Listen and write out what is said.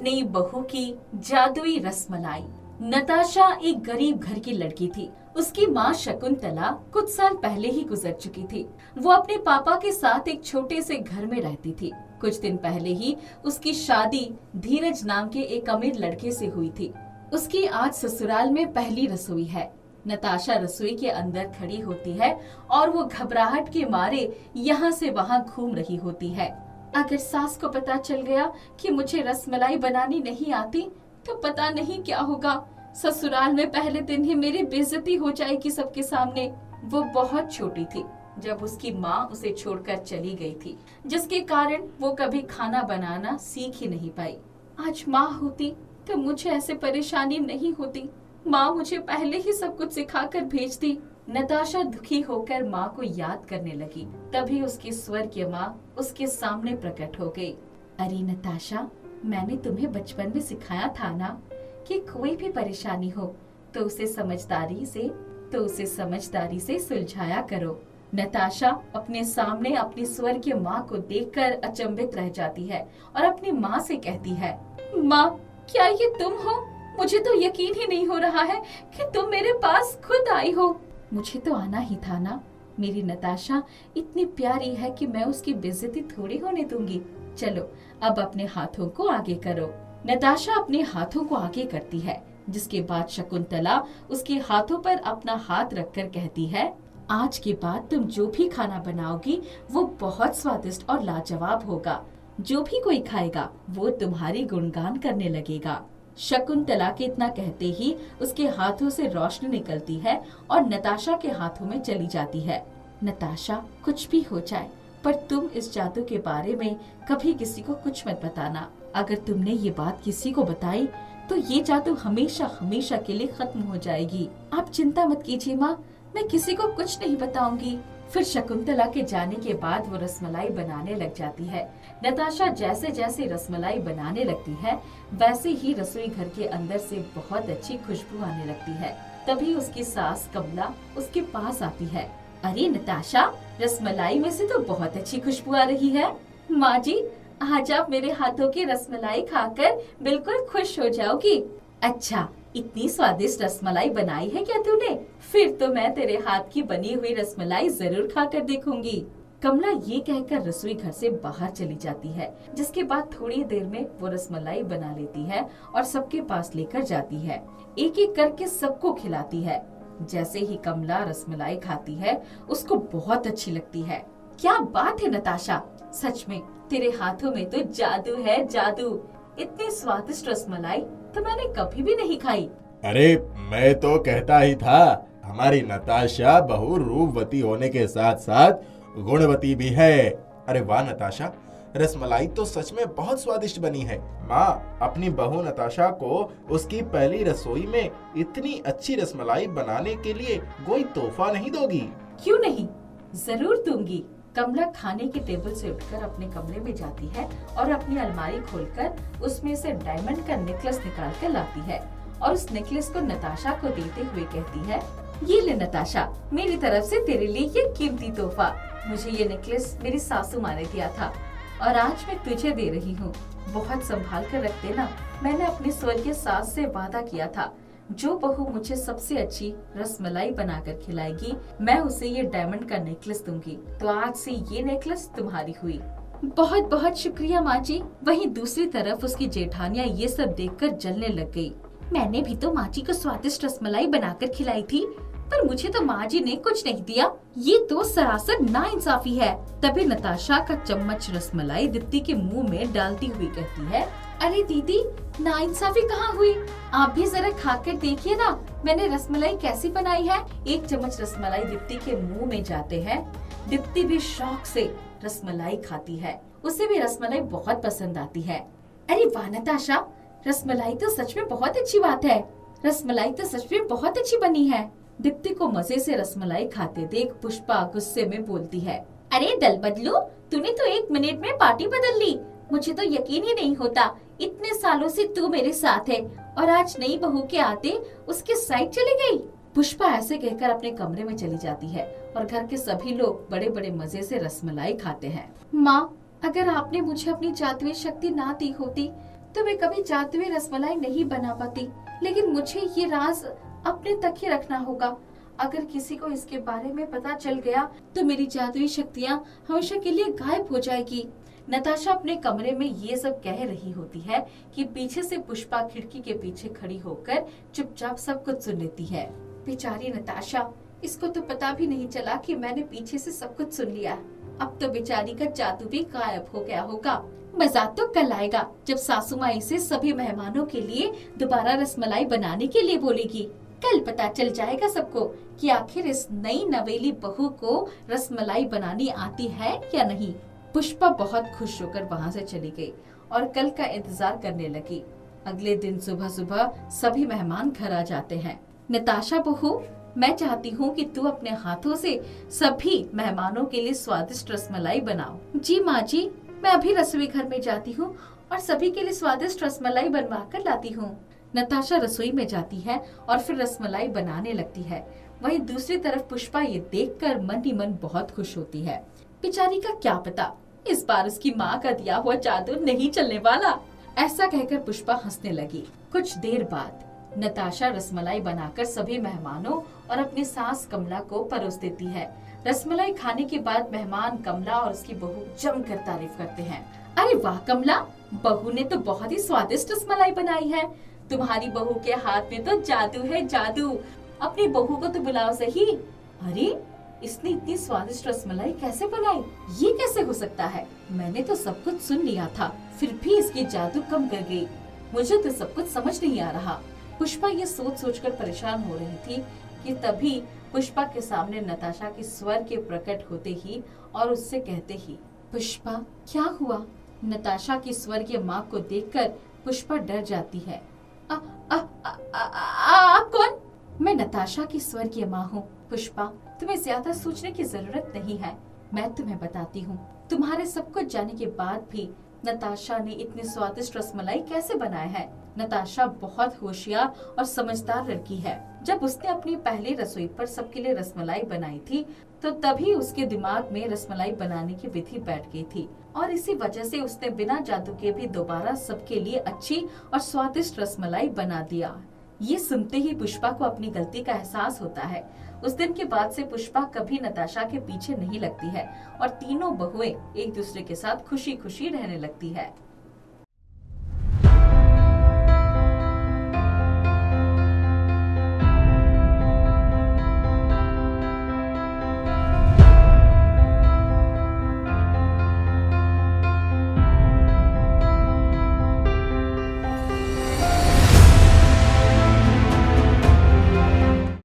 नई बहू की जादुई रसमलाई। नताशा एक गरीब घर की लड़की थी। उसकी माँ शकुंतला कुछ साल पहले ही गुजर चुकी थी। वो अपने पापा के साथ एक छोटे से घर में रहती थी। कुछ दिन पहले ही उसकी शादी धीरज नाम के एक अमीर लड़के से हुई थी। उसकी आज ससुराल में पहली रसोई है। नताशा रसोई के अंदर खड़ी होती है और वो घबराहट के मारे यहाँ से वहाँ घूम रही होती है। अगर सास को पता चल गया कि मुझे रसमलाई बनानी नहीं आती तो पता नहीं क्या होगा। ससुराल में पहले दिन ही मेरी बेइज्जती हो जाएगी सबके सामने। वो बहुत छोटी थी जब उसकी माँ उसे छोड़कर चली गई थी, जिसके कारण वो कभी खाना बनाना सीख ही नहीं पाई। आज माँ होती तो मुझे ऐसे परेशानी नहीं होती। माँ मुझे पहले ही सब कुछ सिखाकर भेजती। नताशा दुखी होकर माँ को याद करने लगी। तभी उसकी स्वर्गीय माँ उसके सामने प्रकट हो गई। अरे नताशा, मैंने तुम्हें बचपन में सिखाया था ना कि कोई भी परेशानी हो तो उसे समझदारी से सुलझाया करो। नताशा अपने सामने अपनी स्वर्गीय माँ को देखकर अचंभित रह जाती है और अपनी माँ से कहती है, माँ, क्या ये तुम हो? मुझे तो यकीन ही नहीं हो रहा है कि तुम मेरे पास खुद आई हो। मुझे तो आना ही था ना। मेरी नताशा इतनी प्यारी है कि मैं उसकी बेइज्जती थोड़ी होने दूंगी। चलो अब अपने हाथों को आगे करो। नताशा अपने हाथों को आगे करती है, जिसके बाद शकुंतला उसके हाथों पर अपना हाथ रखकर कहती है, आज के बाद तुम जो भी खाना बनाओगी वो बहुत स्वादिष्ट और लाजवाब होगा। जो भी कोई खाएगा वो तुम्हारी गुणगान करने लगेगा। शकुंतला के इतना कहते ही उसके हाथों से रोशनी निकलती है और नताशा के हाथों में चली जाती है। नताशा, कुछ भी हो जाए पर तुम इस जादू के बारे में कभी किसी को कुछ मत बताना। अगर तुमने ये बात किसी को बताई तो ये जादू हमेशा हमेशा के लिए खत्म हो जाएगी। आप चिंता मत कीजिए माँ, मैं किसी को कुछ नहीं बताऊंगी। फिर शकुंतला के जाने के बाद वो रसमलाई बनाने लग जाती है। नताशा जैसे जैसे रसमलाई बनाने लगती है वैसे ही रसोई घर के अंदर से बहुत अच्छी खुशबू आने लगती है। तभी उसकी सास कमला उसके पास आती है। अरे नताशा, रसमलाई में से तो बहुत अच्छी खुशबू आ रही है। माँ जी, आज आप मेरे हाथों की रसमलाई खाकर बिल्कुल खुश हो जाओगी। अच्छा, इतनी स्वादिष्ट रसमलाई बनाई है क्या तूने? फिर तो मैं तेरे हाथ की बनी हुई रसमलाई जरूर खाकर देखूंगी। कमला ये कहकर रसोई घर से बाहर चली जाती है, जिसके बाद थोड़ी देर में वो रसमलाई बना लेती है और सबके पास लेकर जाती है। एक एक करके सबको खिलाती है। जैसे ही कमला रसमलाई खाती है उसको बहुत अच्छी लगती है। क्या बात है नताशा, सच में तेरे हाथों में तो जादू है, जादू। इतनी स्वादिष्ट रसमलाई तो मैंने कभी भी नहीं खाई। अरे मैं तो कहता ही था, हमारी नताशा बहु रूपवती होने के साथ साथ गुणवती भी है। अरे वाह नताशा, रसमलाई तो सच में बहुत स्वादिष्ट बनी है। माँ, अपनी बहू नताशा को उसकी पहली रसोई में इतनी अच्छी रसमलाई बनाने के लिए कोई तोहफा नहीं दोगी? क्यों नहीं, जरूर दूंगी। कमला खाने के टेबल से उठकर अपने कमरे में जाती है और अपनी अलमारी खोलकर उसमें से डायमंड का नेकलेस निकाल कर लाती है और उस नेकलेस को नताशा को देते हुए कहती है, ये ले नताशा, मेरी तरफ से तेरे लिए ये कीमती तोहफा। मुझे ये नेकलेस मेरी सासू माँ ने दिया था और आज मैं तुझे दे रही हूँ। बहुत संभाल कर रख देना। मैंने अपनी स्वर्गीय सास से वादा किया था, जो बहू मुझे सबसे अच्छी रसमलाई बनाकर खिलाएगी मैं उसे ये डायमंड का नेकलेस दूंगी। तो आज से ये नेकलेस तुम्हारी हुई। बहुत बहुत शुक्रिया माँ जी। वहीं दूसरी तरफ उसकी जेठानियाँ ये सब देखकर जलने लग गई। मैंने भी तो माँ जी को स्वादिष्ट रसमलाई बनाकर खिलाई थी, पर मुझे तो माँ जी ने कुछ नहीं दिया। ये तो सरासर नाइंसाफी है। तभी नताशा का चम्मच रसमलाई दीप्ति के मुंह में डालती हुई कहती है, अरे दीदी, नाइंसाफी कहाँ हुई? आप भी जरा खाकर देखिए ना, मैंने रसमलाई कैसी बनाई है। एक चम्मच रसमलाई दीप्ति के मुंह में जाते हैं। दीप्ति भी शौक से रसमलाई खाती है। उसे भी रसमलाई बहुत पसंद आती है। अरे वाह नताशा, रसमलाई तो सच में बहुत अच्छी बात है। रसमलाई तो सच में बहुत अच्छी बनी है। दीप्ति को मजे से रसमलाई खाते देख पुष्पा गुस्से में बोलती है, अरे दल बदलू, तूने तो 1 मिनट में पार्टी बदल ली। मुझे तो यकीन ही नहीं होता, इतने सालों से तू मेरे साथ है और आज नई बहू के आते उसके साइड चली गई। पुष्पा ऐसे कहकर अपने कमरे में चली जाती है और घर के सभी लोग बड़े बड़े मजे से रसमलाई खाते हैं। माँ, अगर आपने मुझे अपनी जादुई शक्ति ना दी होती तो मैं कभी जादुई रसमलाई नहीं बना पाती, लेकिन मुझे ये राज अपने तक ही रखना होगा। अगर किसी को इसके बारे में पता चल गया तो मेरी जादुई शक्तियाँ हमेशा के लिए गायब हो जाएगी। नताशा अपने कमरे में ये सब कह रही होती है कि पीछे से पुष्पा खिड़की के पीछे खड़ी होकर चुपचाप सब कुछ सुन लेती है। बेचारी नताशा, इसको तो पता भी नहीं चला कि मैंने पीछे से सब कुछ सुन लिया। अब तो बेचारी का जादू भी गायब हो गया होगा। मजा तो कल आएगा जब सासू माँ इसे सभी मेहमानों के लिए दोबारा रसमलाई बनाने के लिए बोलेगी। कल पता चल जाएगा सबको कि आखिर इस नई नवेली बहू को रसमलाई बनानी आती है या नहीं। पुष्पा बहुत खुश होकर वहाँ से चली गई और कल का इंतजार करने लगी। अगले दिन सुबह सुबह सभी मेहमान घर आ जाते हैं। नताशा बहू, मैं चाहती हूँ कि तू अपने हाथों से सभी मेहमानों के लिए स्वादिष्ट रसमलाई बनाओ। जी माँ जी, मैं अभी रसोई घर में जाती हूँ और सभी के लिए स्वादिष्ट रसमलाई बनवा कर लाती हूँ। नताशा रसोई में जाती है और फिर रसमलाई बनाने लगती है। वहीं दूसरी तरफ पुष्पा ये देखकर मन ही मन बहुत खुश होती है। बेचारी का क्या पता, इस बार उसकी माँ का दिया हुआ जादू नहीं चलने वाला। ऐसा कहकर पुष्पा हंसने लगी। कुछ देर बाद नताशा रसमलाई बनाकर सभी मेहमानों और अपनी सास कमला को परोस देती है। रसमलाई खाने के बाद मेहमान कमला और उसकी बहू जमकर तारीफ करते हैं। अरे वाह कमला, बहू ने तो बहुत ही स्वादिष्ट रसमलाई बनाई है। तुम्हारी बहू के हाथ में तो जादू है जादू। अपनी बहू को तो बुलाओ सही। अरे, इसने इतनी स्वादिष्ट रसमलाई कैसे बनाई? ये कैसे हो सकता है? मैंने तो सब कुछ सुन लिया था, फिर भी इसकी जादू कम कर गई। मुझे तो सब कुछ समझ नहीं आ रहा। पुष्पा ये सोच सोचकर परेशान हो रही थी कि तभी पुष्पा के सामने नताशा की स्वर के प्रकट होते ही और उससे कहते ही, पुष्पा क्या हुआ? नताशा की स्वर्गीय माँ को देखकर पुष्पा डर जाती है। आप कौन? मैं नताशा की स्वर्गीय माँ हूँ। पुष्पा, तुम्हें ज्यादा सोचने की जरूरत नहीं है, मैं तुम्हें बताती हूँ। तुम्हारे सब कुछ जाने के बाद भी नताशा ने इतनी स्वादिष्ट रसमलाई कैसे बनाया है। नताशा बहुत होशियार और समझदार लड़की है। जब उसने अपनी पहली रसोई पर सबके लिए रसमलाई बनाई थी तो तभी उसके दिमाग में रसमलाई बनाने की विधि बैठ गई थी और इसी वजह से उसने बिना जादू के भी दोबारा सबके लिए अच्छी और स्वादिष्ट रसमलाई बना दिया। ये सुनते ही पुष्पा को अपनी गलती का एहसास होता है। उस दिन के बाद से पुष्पा कभी नताशा के पीछे नहीं लगती है और तीनों बहुएं एक दूसरे के साथ खुशी खुशी रहने लगती है।